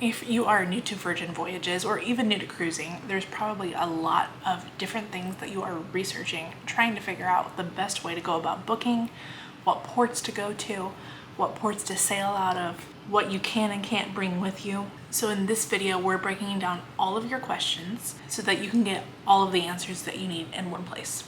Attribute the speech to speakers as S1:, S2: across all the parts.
S1: If you are new to Virgin Voyages or even new to cruising, there's probably a lot of different things that you are researching, trying to figure out the best way to go about booking, what ports to go to, what ports to sail out of, what you can and can't bring with you. So in this video, we're breaking down all of your questions so that you can get all of the answers that you need in one place.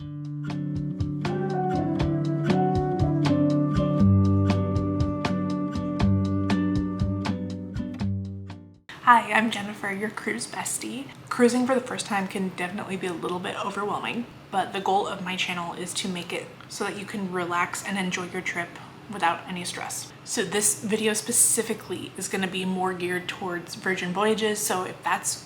S1: Hi, I'm Jennifer, your cruise bestie. Cruising for the first time can definitely be a little bit overwhelming, but the goal of my channel is to make it so that you can relax and enjoy your trip without any stress. So this video specifically is going to be more geared towards Virgin Voyages, so if that's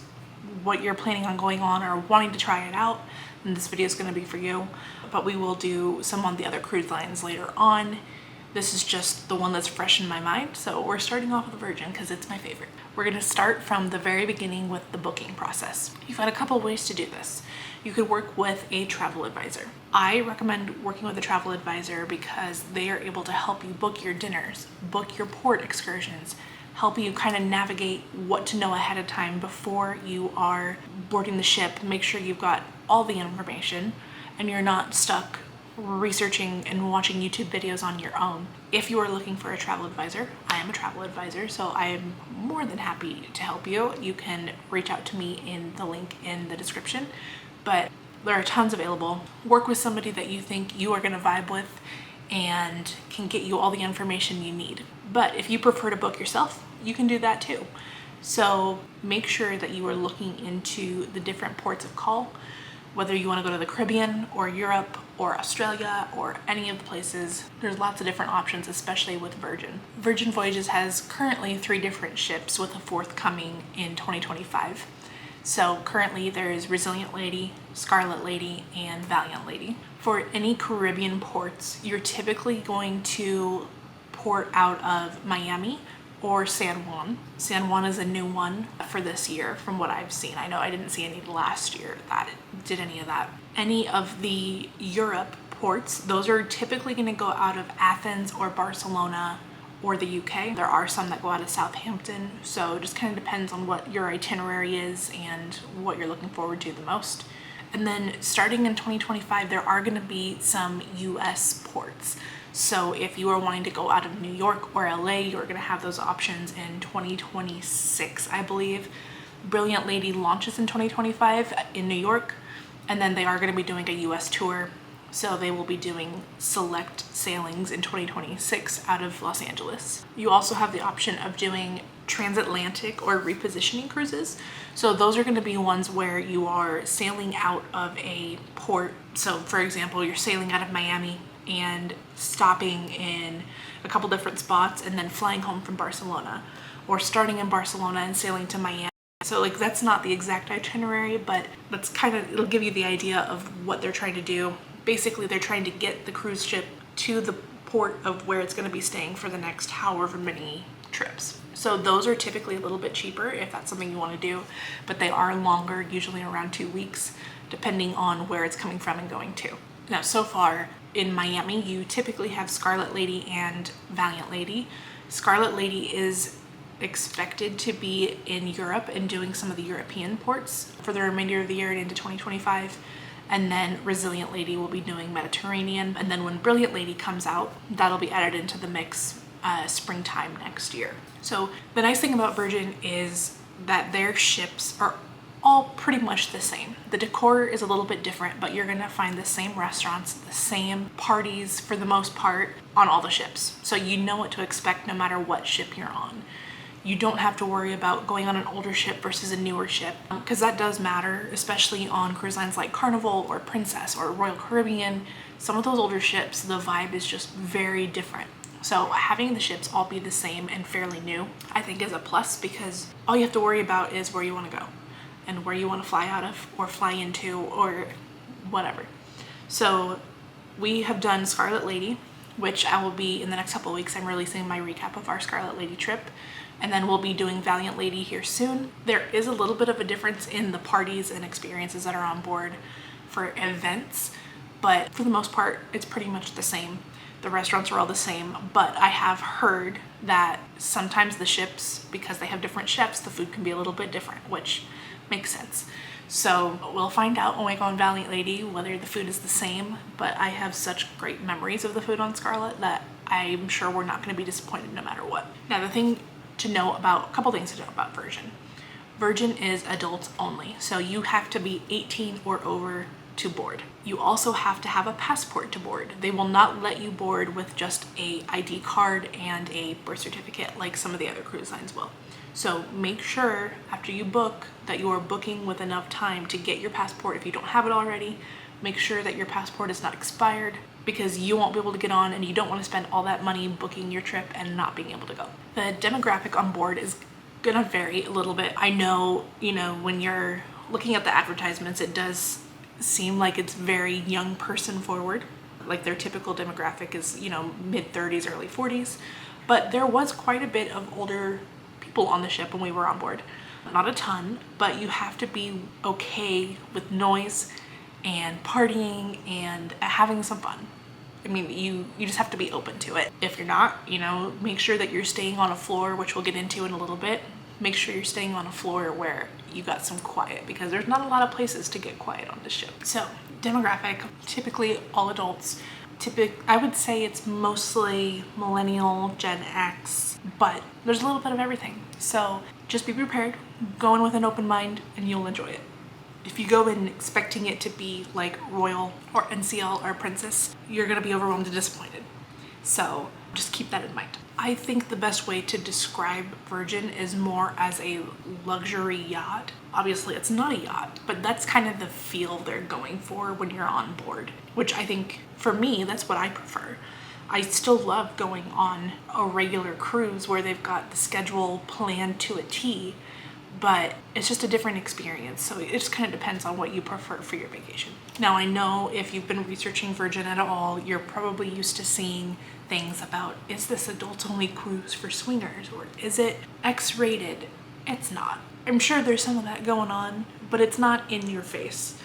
S1: what you're planning on going on or wanting to try it out, then this video is going to be for you. But we will do some on the other cruise lines later on. This is just the one that's fresh in my mind, so we're starting off with Virgin because it's my favorite. We're going to start from the very beginning with the booking process. You've got a couple ways to do this. You could work with a travel advisor. I recommend working with a travel advisor because they are able to help you book your dinners, book your port excursions, help you kind of navigate what to know ahead of time before you are boarding the ship, make sure you've got all the information and you're not stuck researching and watching YouTube videos on your own. If you are looking for a travel advisor, I am a travel advisor, so I am more than happy to help you. You can reach out to me in the link in the description, but there are tons available. Work with somebody that you think you are going to vibe with and can get you all the information you need. But if you prefer to book yourself, you can do that too. So make sure that you are looking into the different ports of call, whether you want to go to the Caribbean or Europe or Australia or any of the places. There's lots of different options, especially with Virgin. Virgin Voyages has currently 3 different ships with a 4th coming in 2025. So currently there is Resilient Lady, Scarlet Lady, and Valiant Lady. For any Caribbean ports, you're typically going to port out of Miami or San Juan. San Juan is a new one for this year from what I've seen. I know I didn't see any last year that did any of that. Any of the Europe ports, those are typically going to go out of Athens or Barcelona or the UK. There are some that go out of Southampton, so it just kind of depends on what your itinerary is and what you're looking forward to the most. And then starting in 2025, there are going to be some US ports. So if you are wanting to go out of New York or LA, you're going to have those options in 2026, I believe. Brilliant Lady launches in 2025 in New York, and then they are going to be doing a US tour. So they will be doing select sailings in 2026 out of Los Angeles. You also have the option of doing transatlantic or repositioning cruises. So those are going to be ones where you are sailing out of a port. So for example, you're sailing out of Miami and stopping in a couple different spots and then flying home from Barcelona, or starting in Barcelona and sailing to Miami. So like that's not the exact itinerary, but that's kind of, it'll give you the idea of what they're trying to do. Basically, they're trying to get the cruise ship to the port of where it's going to be staying for the next however many trips. So those are typically a little bit cheaper if that's something you want to do, but they are longer, usually around 2 weeks, depending on where it's coming from and going to. Now, so far in Miami, you typically have Scarlet Lady and Valiant Lady. Scarlet Lady is expected to be in Europe and doing some of the European ports for the remainder of the year and into 2025. And then Resilient Lady will be doing Mediterranean. And then when Brilliant Lady comes out, that'll be added into the mix springtime next year. So the nice thing about Virgin is that their ships are all pretty much the same. The decor is a little bit different, but you're gonna find the same restaurants, the same parties for the most part on all the ships. So you know what to expect no matter what ship you're on. You don't have to worry about going on an older ship versus a newer ship, because that does matter, especially on cruise lines like Carnival or Princess or Royal Caribbean. Some of those older ships, the vibe is just very different. So having the ships all be the same and fairly new, I think is a plus, because all you have to worry about is where you want to go and where you want to fly out of or fly into or whatever. So we have done Scarlet Lady, which I will be in the next couple of weeks. I'm releasing my recap of our Scarlet Lady trip, and then we'll be doing Valiant Lady here soon. There is a little bit of a difference in the parties and experiences that are on board for events, but for the most part, it's pretty much the same. The restaurants are all the same, but I have heard that sometimes the ships, because they have different chefs, the food can be a little bit different, which makes sense. So we'll find out when we go on Valiant Lady whether the food is the same, but I have such great memories of the food on Scarlet that I'm sure we're not going to be disappointed no matter what. Now, a couple things to know about Virgin. Virgin is adults only, so you have to be 18 or over to board. You also have to have a passport to board. They will not let you board with just a ID card and a birth certificate like some of the other cruise lines will. So make sure after you book that you are booking with enough time to get your passport if you don't have it already. Make sure that your passport is not expired, because you won't be able to get on and you don't want to spend all that money booking your trip and not being able to go. The demographic on board is gonna vary a little bit. I know, when you're looking at the advertisements, it does seem like it's very young person forward. Like their typical demographic is, mid 30s, early 40s. But there was quite a bit of older people on the ship when we were on board. Not a ton, but you have to be okay with noise and partying and having some fun. I mean, you just have to be open to it. If you're not, make sure that you're staying on a floor, which we'll get into in a little bit. Make sure you're staying on a floor where you got some quiet, because there's not a lot of places to get quiet on this ship. So demographic, typically all adults. I would say it's mostly millennial, Gen X, but there's a little bit of everything. So just be prepared, go in with an open mind, and you'll enjoy it. If you go in expecting it to be like Royal or NCL or Princess, you're gonna be overwhelmed and disappointed. So just keep that in mind. I think the best way to describe Virgin is more as a luxury yacht. Obviously it's not a yacht, but that's kind of the feel they're going for when you're on board, which I think for me, that's what I prefer. I still love going on a regular cruise where they've got the schedule planned to a T, but it's just a different experience. So it just kind of depends on what you prefer for your vacation. Now, I know if you've been researching Virgin at all, you're probably used to seeing things about, is this adults only cruise for swingers, or is it X-rated? It's not. I'm sure there's some of that going on, but it's not in your face.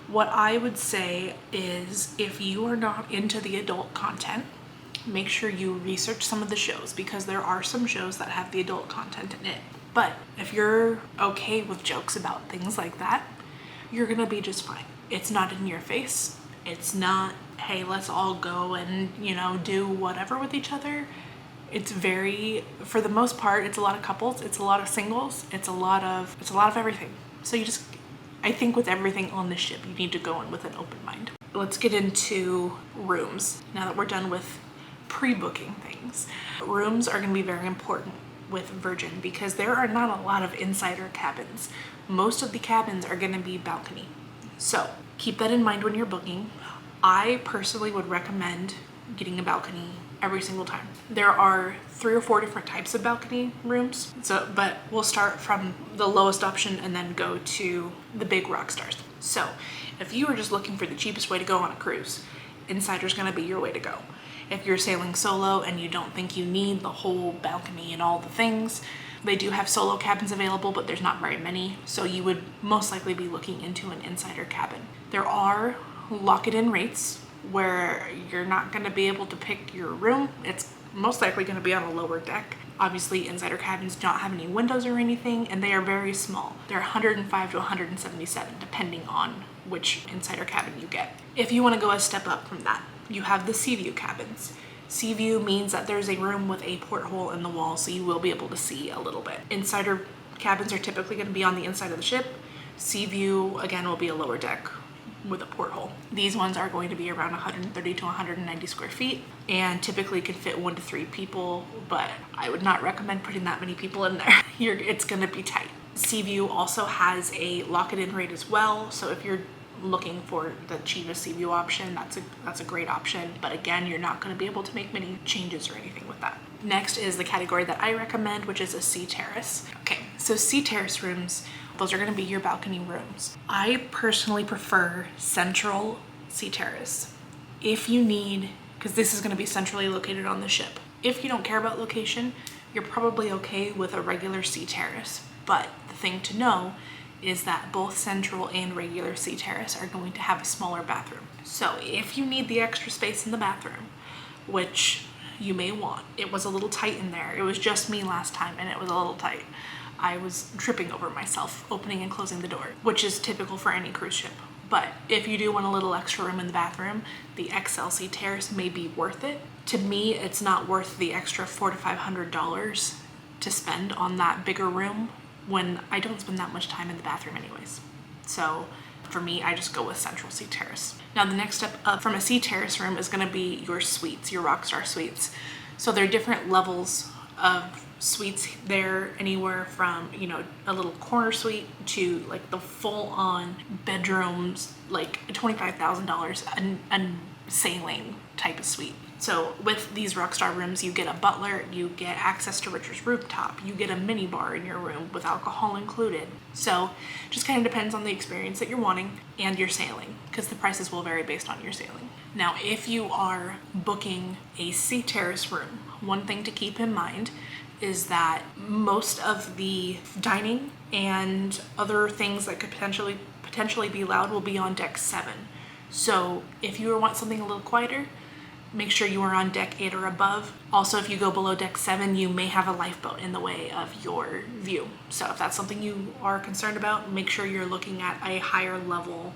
S1: What I would say is, if you are not into the adult content, make sure you research some of the shows, because there are some shows that have the adult content in it. But if you're okay with jokes about things like that, you're gonna be just fine. It's not in your face. It's not, hey, let's all go and, do whatever with each other. It's for the most part, it's a lot of couples, it's a lot of singles, it's a lot of everything. So I think with everything on the ship, you need to go in with an open mind. Let's get into rooms. Now that we're done with pre-booking things, rooms are gonna be very important with Virgin, because there are not a lot of insider cabins. Most of the cabins are going to be balcony. So keep that in mind when you're booking. I personally would recommend getting a balcony every single time. There are 3 or 4 different types of balcony rooms. But we'll start from the lowest option and then go to the big rock stars. So if you are just looking for the cheapest way to go on a cruise, insider's going to be your way to go. If you're sailing solo and you don't think you need the whole balcony and all the things, they do have solo cabins available, but there's not very many. So you would most likely be looking into an insider cabin. There are lock-it-in rates where you're not going to be able to pick your room. It's most likely going to be on a lower deck. Obviously, insider cabins don't have any windows or anything, and they are very small. They're 105 to 177, depending on which insider cabin you get. If you want to go a step up from that, you have the sea view cabins. Sea view means that there's a room with a porthole in the wall, so you will be able to see a little bit. Insider cabins are typically going to be on the inside of the ship. Sea view, again, will be a lower deck with a porthole. These ones are going to be around 130 to 190 square feet and typically can fit 1 to 3 people, but I would not recommend putting that many people in there. It's going to be tight. Sea view also has a lock-it-in rate as well, so if you're looking for the cheapest sea view option, that's a great option, but again, you're not going to be able to make many changes or anything with that. Next is the category that I recommend, which is a sea terrace. Okay, so sea terrace rooms, those are going to be your balcony rooms. I personally prefer central sea terrace. If you need, because this is going to be centrally located on the ship, if you don't care about location, you're probably okay with a regular sea terrace. But the thing to know is that both central and regular sea terrace are going to have a smaller bathroom. So if you need the extra space in the bathroom, which you may want. It was a little tight in there. It was just me last time and it was a little tight. I was tripping over myself opening and closing the door, which is typical for any cruise ship. But if you do want a little extra room in the bathroom, the XLC terrace may be worth it. To me, it's not worth the extra $400 to $500 to spend on that bigger room when I don't spend that much time in the bathroom anyways. So for me, I just go with Central Sea Terrace. Now the next step up from a sea terrace room is going to be your suites, your Rockstar suites. So there are different levels of suites there, anywhere from, you know, a little corner suite to like the full-on bedrooms, like $25,000 and sailing type of suite. So with these Rockstar rooms, you get a butler, you get access to Richard's rooftop, you get a mini bar in your room with alcohol included. So just kind of depends on the experience that you're wanting and your sailing, because the prices will vary based on your sailing. Now, if you are booking a sea terrace room, one thing to keep in mind is that most of the dining and other things that could potentially be allowed will be on deck 7. So if you want something a little quieter, make sure you are on deck 8 or above. Also, if you go below deck 7, you may have a lifeboat in the way of your view. So if that's something you are concerned about, make sure you're looking at a higher level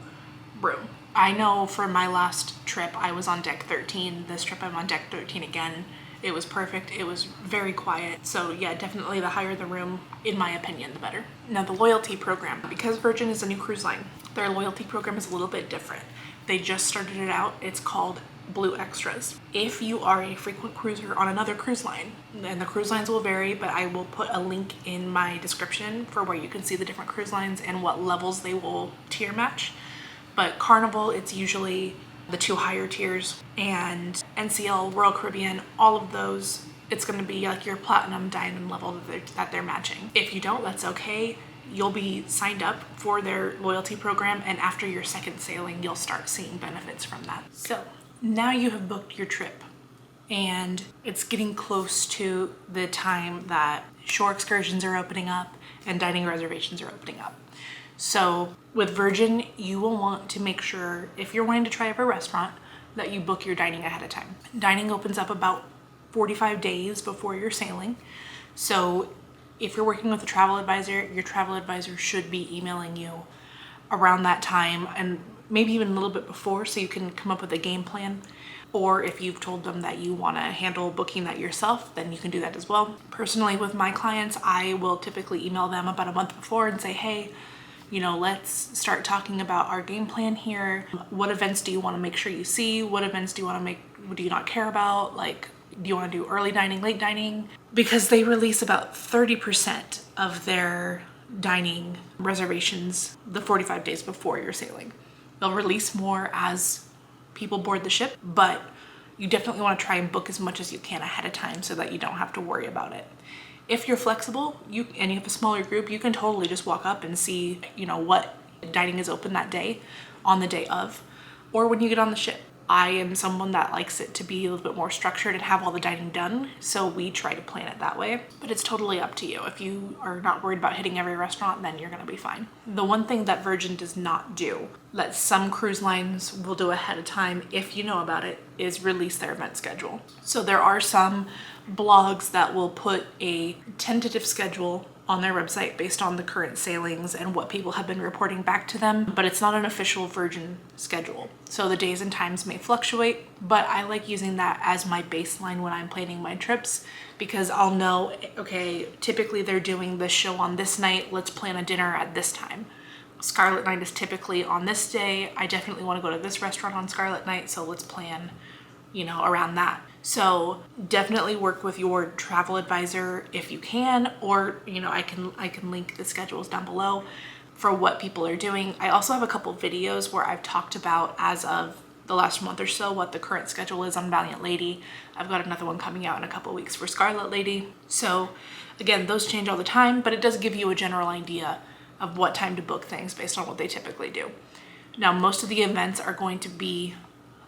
S1: room. I know for my last trip, I was on deck 13. This trip, I'm on deck 13 again. It was perfect. It was very quiet. So yeah, definitely the higher the room, in my opinion, the better. Now the loyalty program, because Virgin is a new cruise line, their loyalty program is a little bit different. They just started it out. It's called Blue Extras. If you are a frequent cruiser on another cruise line, and the cruise lines will vary, but I will put a link in my description for where you can see the different cruise lines and what levels they will tier match. But Carnival, it's usually the 2 higher tiers, and NCL, Royal Caribbean, all of those, it's going to be like your platinum diamond level that they're matching. If you don't, that's okay. You'll be signed up for their loyalty program, and after your second sailing, you'll start seeing benefits from that. So now you have booked your trip, and it's getting close to the time that shore excursions are opening up and dining reservations are opening up. So with Virgin, you will want to make sure, if you're wanting to try every restaurant, that you book your dining ahead of time. Dining opens up about 45 days before you're sailing. So if you're working with a travel advisor, your travel advisor should be emailing you around that time, and maybe even a little bit before, so you can come up with a game plan. Or if you've told them that you want to handle booking that yourself, then you can do that as well. Personally, with my clients, I will typically email them about a month before and say, hey, you know, let's start talking about our game plan here. What events do you want to make sure you see? What events do you not care about? Like, do you want to do early dining, late dining? Because they release about 30% of their dining reservations the 45 days before you're sailing. They'll release more as people board the ship, but you definitely want to try and book as much as you can ahead of time so that you don't have to worry about it. If you're flexible and you have a smaller group, you can totally just walk up and see, you know, what dining is open that day on the day of, or when you get on the ship. I am someone that likes it to be a little bit more structured and have all the dining done, so we try to plan it that way. But it's totally up to you. If you are not worried about hitting every restaurant, then you're gonna be fine. The one thing that Virgin does not do, that some cruise lines will do ahead of time if you know about it, is release their event schedule. So there are some blogs that will put a tentative schedule on their website based on the current sailings and what people have been reporting back to them, but it's not an official Virgin schedule. So the days and times may fluctuate, but I like using that as my baseline when I'm planning my trips, because I'll know, okay, typically they're doing this show on this night, let's plan a dinner at this time. Scarlet Night is typically on this day. I definitely want to go to this restaurant on Scarlet Night, so let's plan, you know, around that. So definitely work with your travel advisor if you can, or, you know, I can link the schedules down below for what people are doing. I also have a couple videos where I've talked about, as of the last month or so, what the current schedule is on Valiant Lady. I've got another one coming out in a couple weeks for Scarlet Lady. So again, those change all the time, but it does give you a general idea of what time to book things based on what they typically do. Now, most of the events are going to be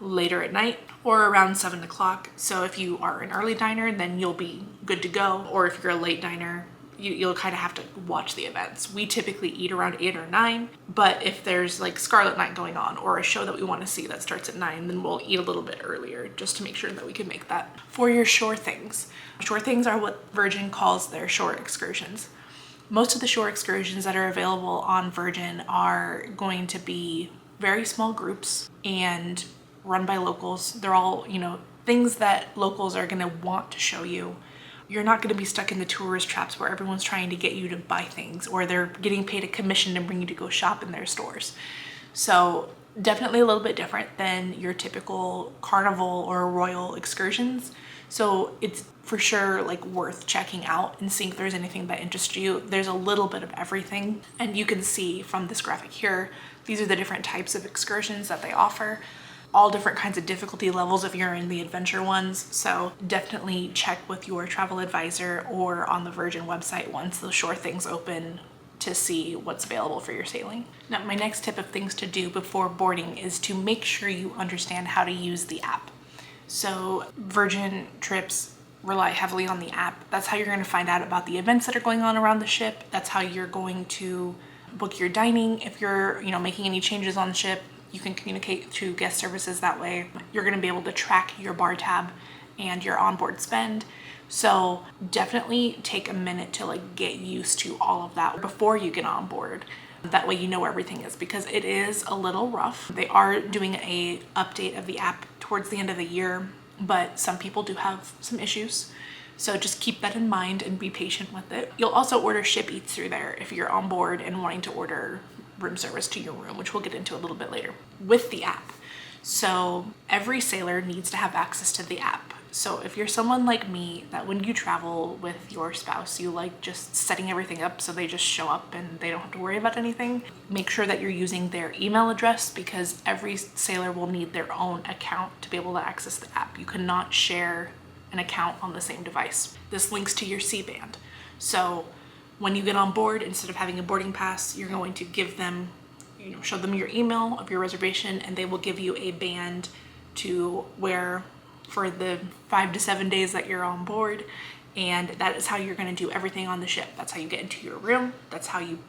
S1: later at night or around 7 o'clock. So if you are an early diner, then you'll be good to go. Or if you're a late diner, you'll kind of have to watch the events. We typically eat around 8 or 9, but if there's like Scarlet Night going on or a show that we want to see that starts at 9, then we'll eat a little bit earlier just to make sure that we can make that. For your shore things. Shore things are what Virgin calls their shore excursions. Most of the shore excursions that are available on Virgin are going to be very small groups and run by locals. They're all, things that locals are going to want to show you. You're not going to be stuck in the tourist traps where everyone's trying to get you to buy things or they're getting paid a commission to bring you to go shop in their stores. So definitely a little bit different than your typical carnival or royal excursions. So it's for sure like worth checking out and seeing if there's anything that interests you. There's a little bit of everything, and you can see from this graphic here, these are the different types of excursions that they offer. All different kinds of difficulty levels if you're in the adventure ones. So definitely check with your travel advisor or on the Virgin website once the shore things open to see what's available for your sailing. Now, my next tip of things to do before boarding is to make sure you understand how to use the app. So Virgin trips rely heavily on the app. That's how you're going to find out about the events that are going on around the ship. That's how you're going to book your dining. If you're, making any changes on the ship, you can communicate to guest services that way. You're going to be able to track your bar tab and your onboard spend. So definitely take a minute to like get used to all of that before you get on board. That way you know where everything is, because it is a little rough. They are doing a update of the app towards the end of the year, but some people do have some issues. So just keep that in mind and be patient with it. You'll also order ship eats through there if you're on board and wanting to order room service to your room, which we'll get into a little bit later with the app. So every sailor needs to have access to the app. So if you're someone like me that when you travel with your spouse, you like just setting everything up so they just show up and they don't have to worry about anything, make sure that you're using their email address, because every sailor will need their own account to be able to access the app. You cannot share an account on the same device. This links to your C-band. So when you get on board, instead of having a boarding pass, you're going to give them, show them your email of your reservation, and they will give you a band to wear for the 5 to 7 days that you're on board. And that is how you're going to do everything on the ship. That's how you get into your room. That's how you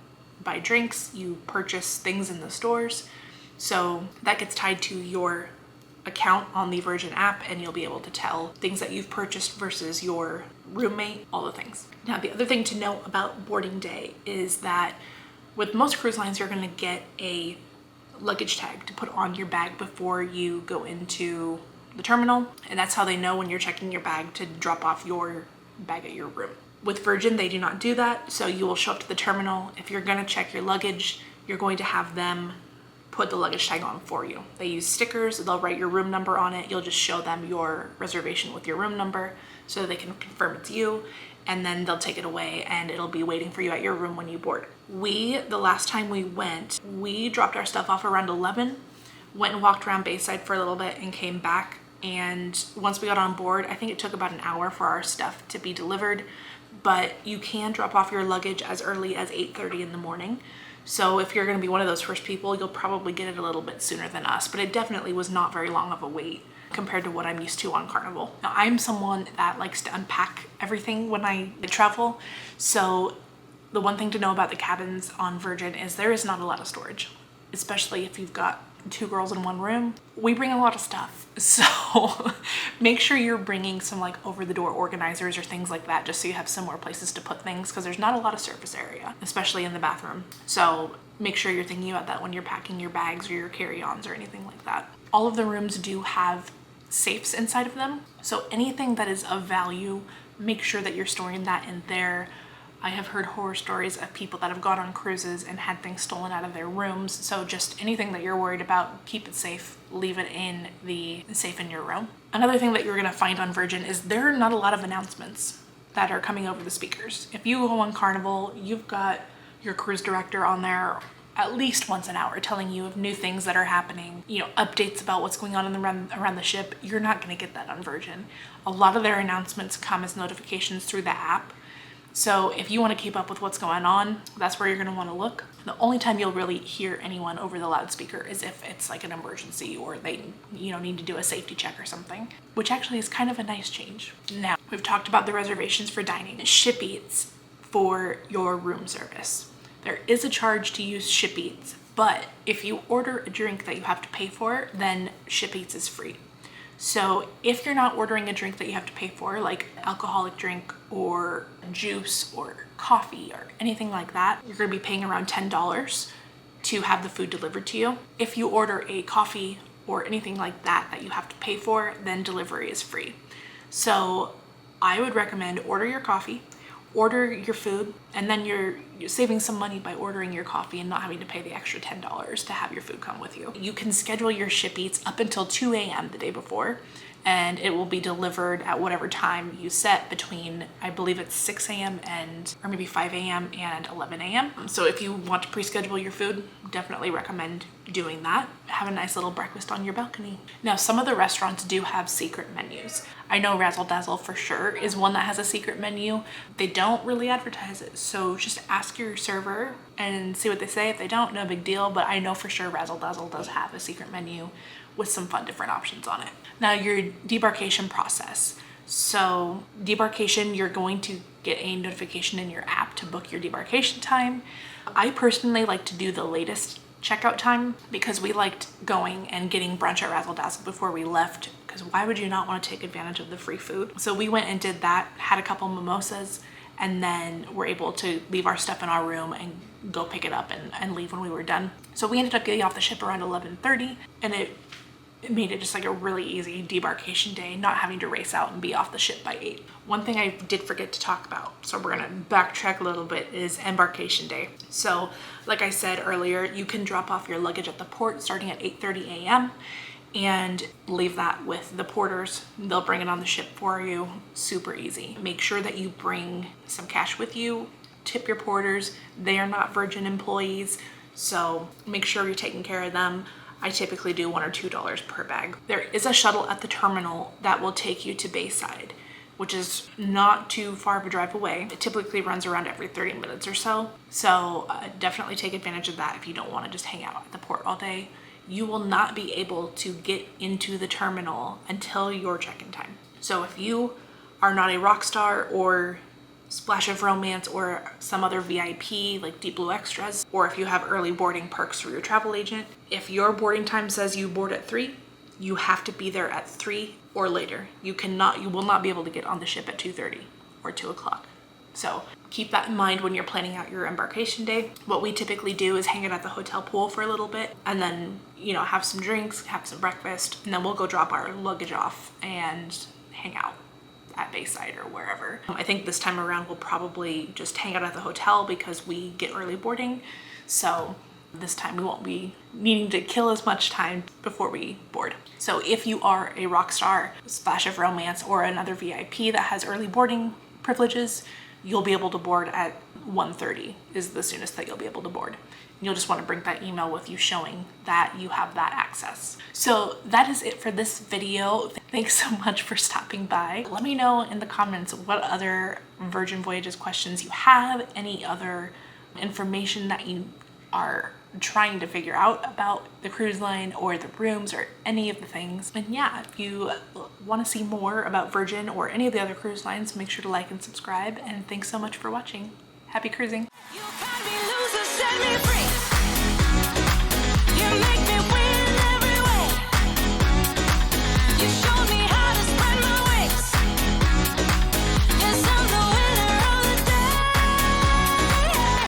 S1: buy drinks, you purchase things in the stores. So that gets tied to your account on the Virgin app, and you'll be able to tell things that you've purchased versus your roommate, all the things. Now, the other thing to know about boarding day is that with most cruise lines, you're going to get a luggage tag to put on your bag before you go into the terminal, and that's how they know when you're checking your bag to drop off your bag at your room. With Virgin, they do not do that, so you will show up to the terminal. If you're going to check your luggage, you're going to have them put the luggage tag on for you. They use stickers, they'll write your room number on it. You'll just show them your reservation with your room number so they can confirm it's you, and then they'll take it away and it'll be waiting for you at your room when you board. The last time we went, we dropped our stuff off around 11, went and walked around Bayside for a little bit and came back. And once we got on board, I think it took about an hour for our stuff to be delivered, but you can drop off your luggage as early as 8:30 in the morning. So if you're going to be one of those first people, you'll probably get it a little bit sooner than us, but it definitely was not very long of a wait compared to what I'm used to on Carnival. Now, I'm someone that likes to unpack everything when I travel. So the one thing to know about the cabins on Virgin is there is not a lot of storage, especially if you've got 2 girls in one room. We bring a lot of stuff. So make sure you're bringing some like over the door organizers or things like that, just so you have some more places to put things, because there's not a lot of surface area, especially in the bathroom. So make sure you're thinking about that when you're packing your bags or your carry-ons or anything like that. All of the rooms do have safes inside of them. So anything that is of value, make sure that you're storing that in there. I have heard horror stories of people that have gone on cruises and had things stolen out of their rooms. So just anything that you're worried about, keep it safe, leave it in the safe in your room. Another thing that you're gonna find on Virgin is there are not a lot of announcements that are coming over the speakers. If you go on Carnival, you've got your cruise director on there at least once an hour telling you of new things that are happening, updates about what's going on around the ship. You're not gonna get that on Virgin. A lot of their announcements come as notifications through the app. So if you want to keep up with what's going on, that's where you're going to want to look. The only time you'll really hear anyone over the loudspeaker is if it's like an emergency or they need to do a safety check or something, which actually is kind of a nice change. Now, we've talked about the reservations for dining. Ship eats for your room service. There is a charge to use Ship Eats, but if you order a drink that you have to pay for, then Ship Eats is free. So if you're not ordering a drink that you have to pay for, like alcoholic drink or juice or coffee or anything like that, you're gonna be paying around $10 to have the food delivered to you. If you order a coffee or anything like that that you have to pay for, then delivery is free. So I would recommend order your coffee, order your food, and then you're saving some money by ordering your coffee and not having to pay the extra $10 to have your food come with you. You can schedule your Ship Eats up until 2 a.m. the day before, and it will be delivered at whatever time you set between, I believe it's 6 a.m. or maybe 5 a.m. and 11 a.m. So if you want to pre-schedule your food, definitely recommend doing that. Have a nice little breakfast on your balcony. Now, some of the restaurants do have secret menus. I know Razzle Dazzle for sure is one that has a secret menu. They don't really advertise it, so just ask your server and see what they say. If they don't, no big deal, but I know for sure Razzle Dazzle does have a secret menu with some fun different options on it. Now, your debarkation process. So debarkation, you're going to get a notification in your app to book your debarkation time. I personally like to do the latest checkout time because we liked going and getting brunch at Razzle Dazzle before we left, because why would you not want to take advantage of the free food? So we went and did that, had a couple mimosas, and then were able to leave our stuff in our room and go pick it up and leave when we were done. So we ended up getting off the ship around 11:30, and it made it just like a really easy debarkation day, not having to race out and be off the ship by 8. One thing I did forget to talk about, so we're gonna backtrack a little bit, is embarkation day. So like I said earlier, you can drop off your luggage at the port starting at 8:30 a.m. and leave that with the porters. They'll bring it on the ship for you, super easy. Make sure that you bring some cash with you, tip your porters. They are not Virgin employees, so make sure you're taking care of them. I typically do $1 or $2 per bag. There is a shuttle at the terminal that will take you to Bayside, which is not too far of a drive away. It typically runs around every 30 minutes or so. So definitely take advantage of that if you don't want to just hang out at the port all day. You will not be able to get into the terminal until your check-in time. So if you are not a rock star or Splash of Romance or some other VIP like Deep Blue Extras, or if you have early boarding perks through your travel agent, if your boarding time says you board at 3, you have to be there at 3 or later. You will not be able to get on the ship at 2:30 or 2 o'clock. So keep that in mind when you're planning out your embarkation day. What we typically do is hang out at the hotel pool for a little bit and then, have some drinks, have some breakfast, and then we'll go drop our luggage off and hang out at Bayside or wherever. I think this time around we'll probably just hang out at the hotel because we get early boarding. So this time we won't be needing to kill as much time before we board. So if you are a rock star, Splash of Romance, or another VIP that has early boarding privileges, you'll be able to board at 1:30 is the soonest that you'll be able to board. You'll just want to bring that email with you showing that you have that access. So that is it for this video. Thanks so much for stopping by. Let me know in the comments what other Virgin Voyages questions you have, any other information that you are trying to figure out about the cruise line or the rooms or any of the things. And yeah, if you want to see more about Virgin or any of the other cruise lines, make sure to like and subscribe. And thanks so much for watching. Happy cruising. You got me loose, set me free.